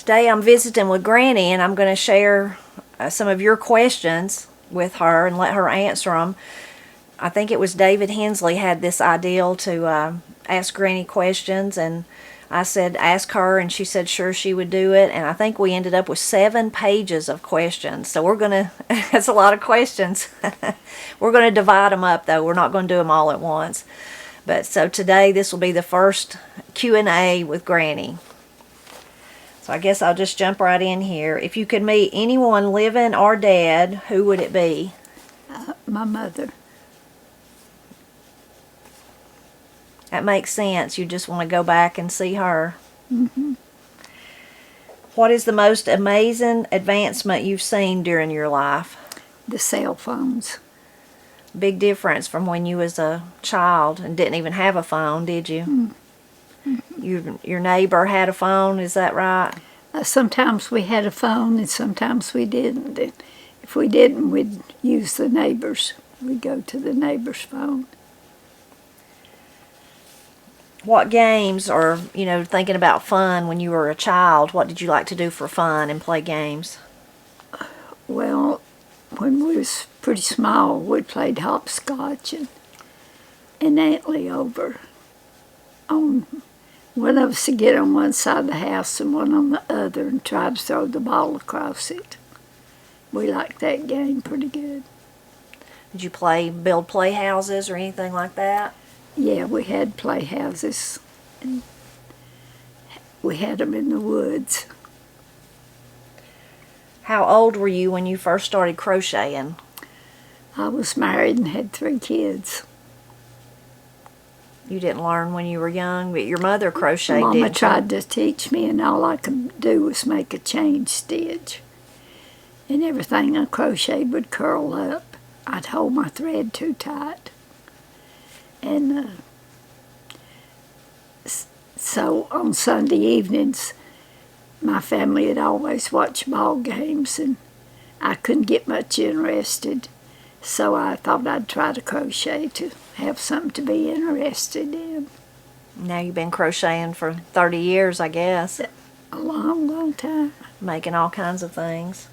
Today I'm visiting with Granny, and I'm going to share some of your questions with her and let her answer them. I think it was David Hensley had this ideal to ask Granny questions, and I said ask her, and she said sure she would do it, and I think we ended up with 7 pages of questions. So we're going to, that's a lot of questions. We're going to divide them up though. We're not going to do them all at once. But so today this will be the first Q&A with Granny. So I guess I'll just jump right in here. If you could meet anyone living or dead, who would it be? My mother. That makes sense. You just want to go back and see her. Mm-hmm. What is the most amazing advancement you've seen during your life? The cell phones. Big difference from when you was a child and didn't even have a phone, did you? Mm-hmm. Your neighbor had a phone, is that right? Sometimes we had a phone and sometimes we didn't. And if we didn't, we'd use the neighbor's. We'd go to the neighbor's phone. What games, or, thinking about fun when you were a child, what did you like to do for fun and play games? Well, when we was pretty small, we played hopscotch and Antley over on one of us would get on one side of the house and one on the other and try to throw the ball across it. We liked that game pretty good. Did you build playhouses or anything like that? Yeah, we had playhouses, and we had them in the woods. How old were you when you first started crocheting? I was married and had 3 kids. You didn't learn when you were young, but your mother crocheted, Mama didn't tried to teach me, and all I could do was make a chain stitch. And everything I crocheted would curl up. I'd hold my thread too tight. And so on Sunday evenings, my family would always watch ball games, and I couldn't get much interested. So I thought I'd try to crochet to have something to be interested in. Now you've been crocheting for 30 years, I guess. A long, long time. Making all kinds of things.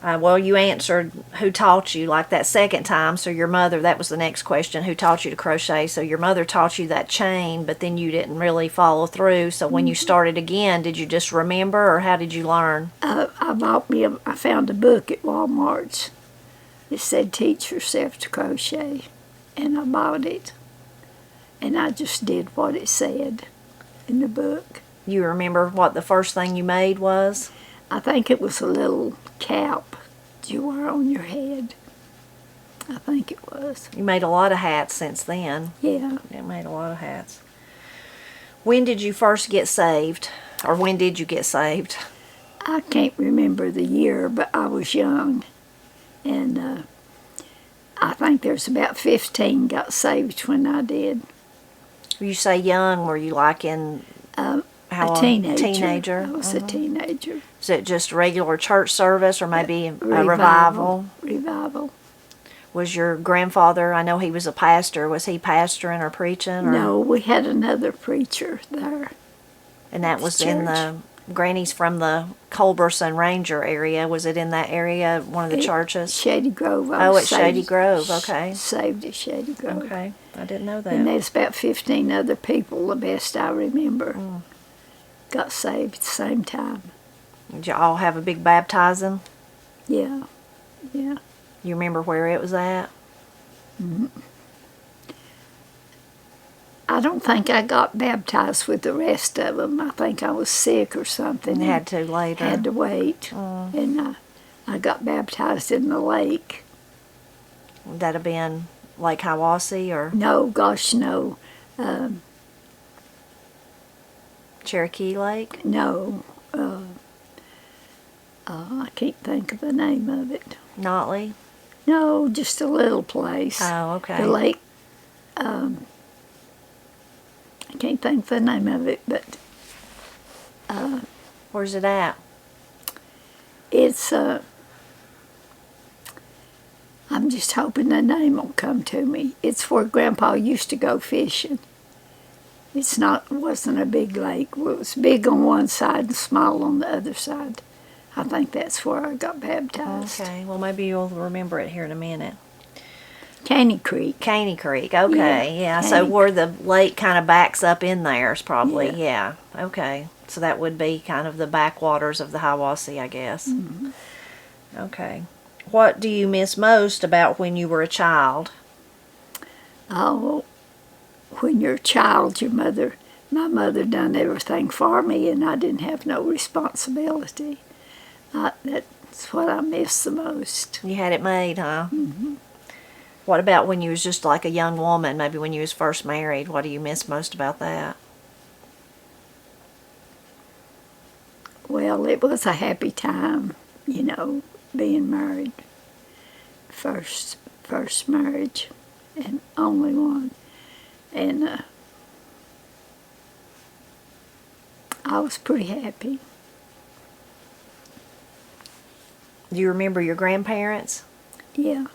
Well, you answered who taught you, like that second time, so your mother, that was the next question, who taught you to crochet? So your mother taught you that chain, but then you didn't really follow through, so when you started again, did you just remember, or how did you learn? I found a book at Walmart. It said teach yourself to crochet, and I bought it, and I just did what it said in the book. You remember what the first thing you made was? I think it was a little cap that you wear on your head. I think it was. You made a lot of hats since then. Yeah. You made a lot of hats. When did you first get saved? Or when did you get saved? I can't remember the year, but I was young. And I think there's about 15 got saved when I did. You say young, were you like in... a teenager. Teenager? I was a teenager. Is it just regular church service or maybe a revival? Revival. Was your grandfather, I know he was a pastor, was he pastoring or preaching? Or? No, we had another preacher there. And that was in the, Granny's from the Culberson Ranger area. Was it in that area, one of the churches? Shady Grove. It's Shady Grove, okay. Saved at Shady Grove. Okay, I didn't know that. And there's about 15 other people, the best I remember, got saved at the same time. Did you all have a big baptizing? Yeah, yeah. You remember where it was at? Mm-hmm. I don't think I got baptized with the rest of them. I think I was sick or something. And had to later. Had to wait. And I got baptized in the lake. Would that have been Lake Hiwassee or? No, gosh, no. Cherokee Lake? No. I can't think of the name of it. Notley? No, just a little place. Oh, okay. The lake, I can't think of the name of it, but... Where's it at? It's, I'm just hoping the name will come to me. It's where Grandpa used to go fishing. wasn't a big lake. It was big on one side and small on the other side. I think that's where I got baptized. Okay, well, maybe you'll remember it here in a minute. Caney Creek. Caney Creek, okay, yeah. So Caney. where the lake kind of backs up in there is probably, Yeah. yeah, okay. So that would be kind of the backwaters of the Hiwassee, I guess. Mm-hmm. Okay. What do you miss most about when you were a child? Oh, when you're a child, my mother done everything for me, and I didn't have no responsibility. That's what I miss the most. You had it made, huh? Mm-hmm. What about when you was just like a young woman, maybe when you was first married? What do you miss most about that? Well, it was a happy time, being married. First marriage, and only one. And I was pretty happy. Do you remember your grandparents Yeah.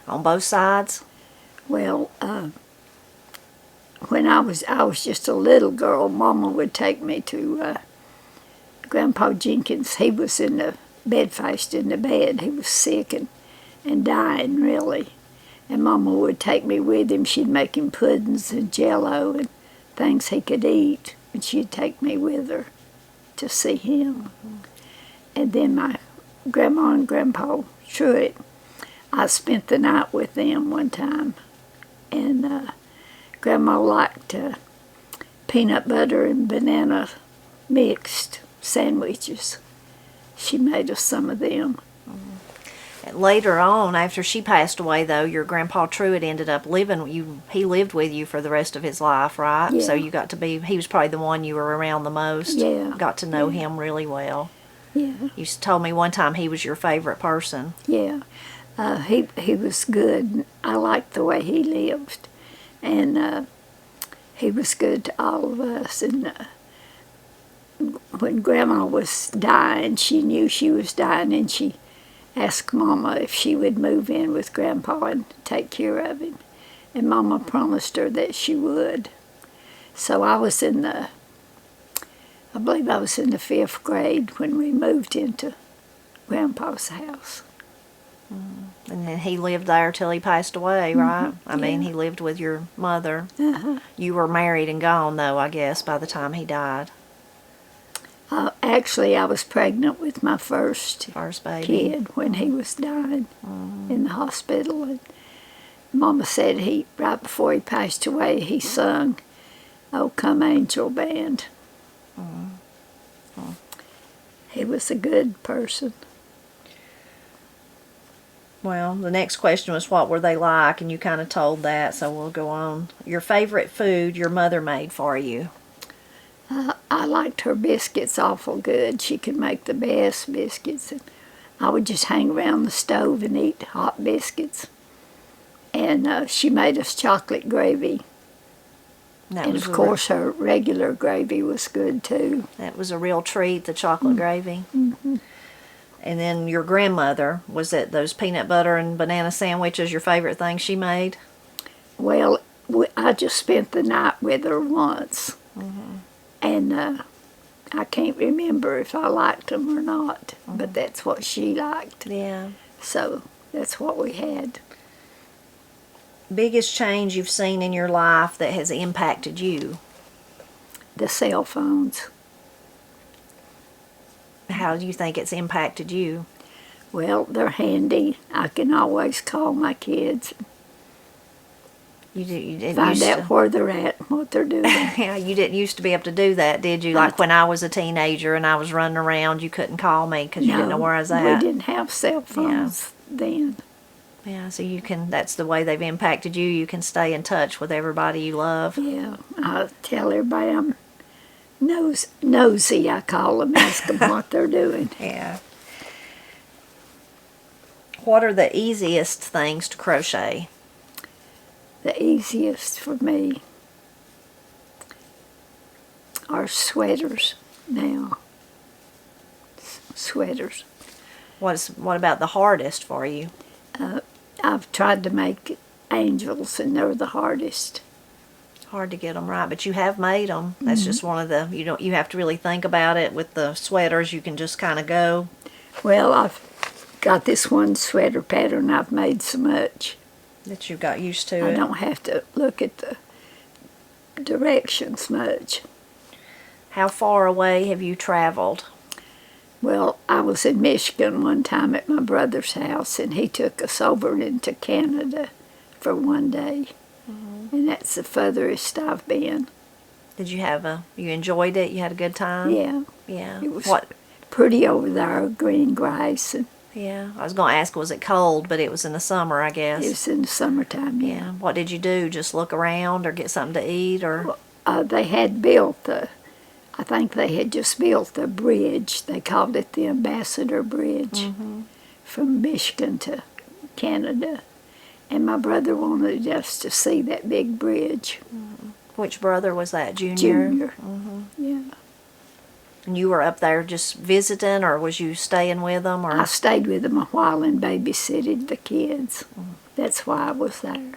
on both sides? Well, when I was just a little girl, Mama would take me to Grandpa Jenkins. He was in the bedfast in the bed. He was sick and dying, really. And Mama would take me with him. She'd make him puddings and jello and things he could eat. And she'd take me with her to see him. And then my grandma and Grandpa Truett, I spent the night with them one time. And Grandma liked peanut butter and banana mixed sandwiches. She made us some of them. Later on, after she passed away, though, your Grandpa Truett ended up he lived with you for the rest of his life, right? Yeah. So you got to he was probably the one you were around the most. Yeah. Got to know him really well. Yeah. You told me one time he was your favorite person. Yeah. He was good. I liked the way he lived. And he was good to all of us. And when Grandma was dying, she knew she was dying, and she asked Mama if she would move in with Grandpa and take care of him. And Mama promised her that she would. So I believe I was in the 5th grade when we moved into Grandpa's house. And then he lived there till he passed away, right? I mean, yeah. he lived with your mother. Uh-huh. You were married and gone, though, I guess, by the time he died. Actually, I was pregnant with my first Baby. kid when he was dying in the hospital. And Mama said right before he passed away, he sung, "Oh, Come Angel Band." He was a good person. Well, the next question was what were they like, and you kind of told that, so we'll go on. Your favorite food your mother made for you? I liked her biscuits awful good. She could make the best biscuits. And I would just hang around the stove and eat hot biscuits. And she made us chocolate gravy. And of course her regular gravy was good too. That was a real treat, the chocolate gravy. Mm-hmm. And then your grandmother, was it those peanut butter and banana sandwiches your favorite thing she made? Well, I just spent the night with her once. Mm-hmm. And I can't remember if I liked them or not, but that's what she liked. Yeah. So that's what we had. Biggest change you've seen in your life that has impacted you? The cell phones. How do you think it's impacted you? Well, they're handy. I can always call my kids. You didn't find out where they're at and what they're doing. Yeah, you didn't used to be able to do that, did you? Like when I was a teenager and I was running around, you couldn't call me because you didn't know where I was at. We didn't have cell phones then. Yeah, so that's the way they've impacted you. You can stay in touch with everybody you love. Yeah, I tell everybody I'm nosy, I call them, ask them what they're doing. Yeah. What are the easiest things to crochet? The easiest for me are sweaters now. Sweaters. What about the hardest for you? I've tried to make angels, and they're the hardest. Hard to get them right, but you have made them. That's just one of the, you have to really think about it. With the sweaters, you can just kind of go. Well, I've got this one sweater pattern I've made so much. That you got used to I it. don't have to look at the directions much. How far away have you traveled? Well, I was in Michigan one time at my brother's house, and he took us over into Canada for one day. And that's the furthest I've been. Did you enjoyed it? You had a good time? Yeah. Yeah. It was What? pretty over there, green grass. And Yeah. I was going to ask, was it cold? But it was in the summer, I guess. it was in the summertime, yeah. Yeah. What did you do? Just look around or get something to eat or? They had built I think they had just built the bridge. They called it the Ambassador Bridge from Michigan to Canada. And my brother wanted us to see that big bridge. Which brother was that? Junior? Junior. Yeah. And you were up there just visiting, or was you staying with them? Or I stayed with them a while and babysitted the kids. That's why I was there.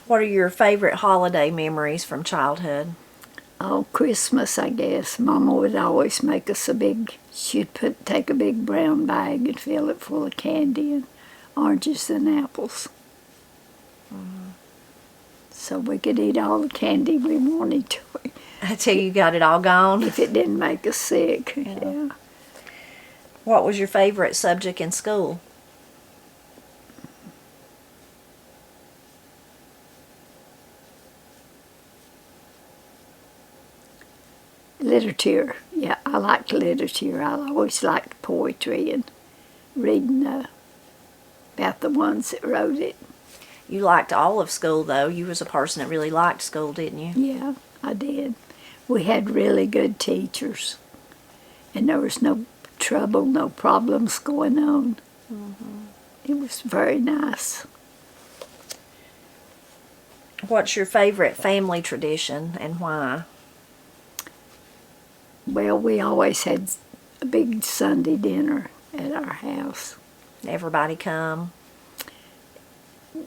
what are your favorite holiday memories from childhood? Oh, Christmas, I guess. Mama would always make us she'd take a big brown bag and fill it full of candy and oranges and apples. So we could eat all the candy we wanted to, Until you got it all gone? if it didn't make us sick. Yeah. What was your favorite subject in school? Literature. Yeah, I liked literature. I always liked poetry and reading about the ones that wrote it. You liked all of school, though. You was a person that really liked school, didn't you? Yeah, I did. We had really good teachers, and there was no trouble, no problems going on. It was very nice. What's your favorite family tradition and why? Well, we always had a big Sunday dinner at our house. Everybody come?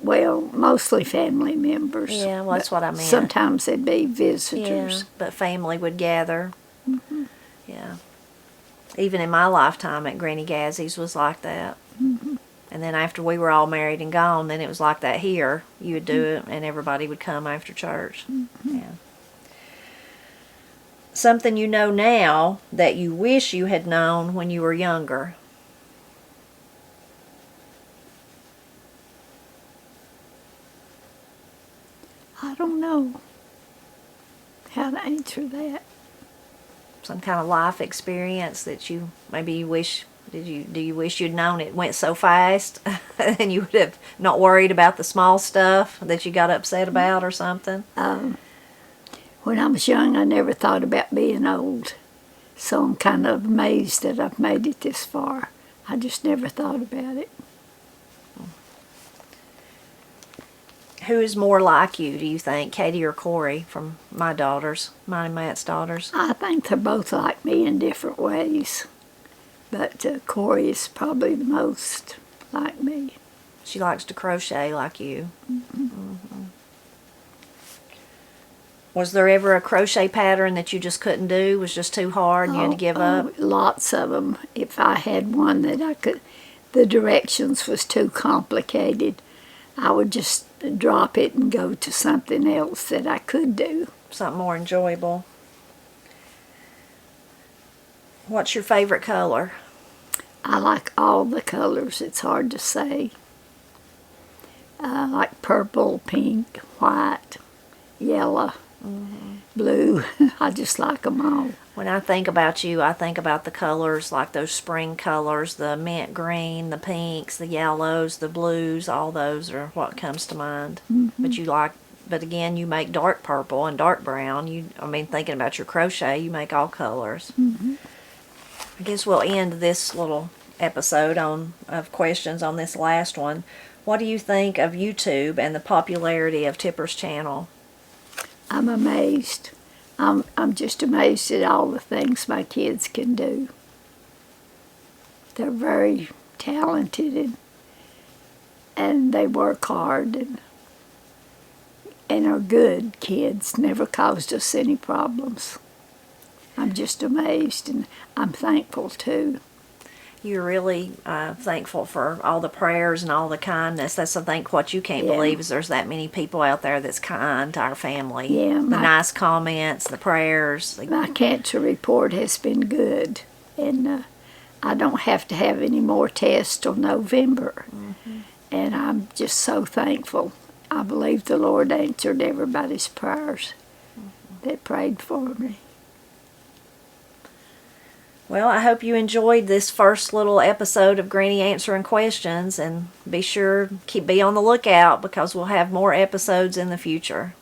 Well, mostly family members. Yeah, well, that's but what I meant. Sometimes there'd be Yeah, visitors. but family would gather. Yeah. Even in my lifetime at Granny Gazzy's was like that. And then after we were all married and gone, then it was like that here. You would do it, and everybody would come after church. Yeah. Something you know now that you wish you had known when you were younger. I don't know how to answer that. Some kind of life experience that you wish. Do you wish you'd known it went so fast and you would have not worried about the small stuff that you got upset about or something? When I was young, I never thought about being old. So I'm kind of amazed that I've made it this far. I just never thought about it. Who is more like you, do you think, Katie or Corey, from mine and Matt's daughters? I think they're both like me in different ways. But Corey is probably the most like me. She likes to crochet like you. Was there ever a crochet pattern that you just couldn't do, was just too hard and you had to give up? Lots of them. If I had one that the directions was too complicated, I would just drop it and go to something else that I could do. Something more enjoyable. What's your favorite color? I like all the colors. It's hard to say. I like purple, pink, white, yellow, blue. I just like them all. When I think about you, I think about the colors, like those spring colors, the mint green, the pinks, the yellows, the blues, all those are what comes to mind. But again, you make dark purple and dark brown. Thinking about your crochet, you make all colors. I guess we'll end this little episode of questions on this last one. What do you think of YouTube and the popularity of Tipper's channel? I'm amazed. I'm just amazed at all the things my kids can do. They're very talented and they work hard, and and are good kids, never caused us any problems. I'm just amazed, and I'm thankful too. You're really thankful for all the prayers and all the kindness. That's, I think, what you can't Yeah. believe is there's that many people out there that's kind to our family. Yeah, the nice comments, the prayers. My cancer report has been good, and I don't have to have any more tests till November. And I'm just so thankful. I believe the Lord answered everybody's prayers that prayed for me. Well, I hope you enjoyed this first little episode of Granny Answering Questions, and be sure be on the lookout because we'll have more episodes in the future.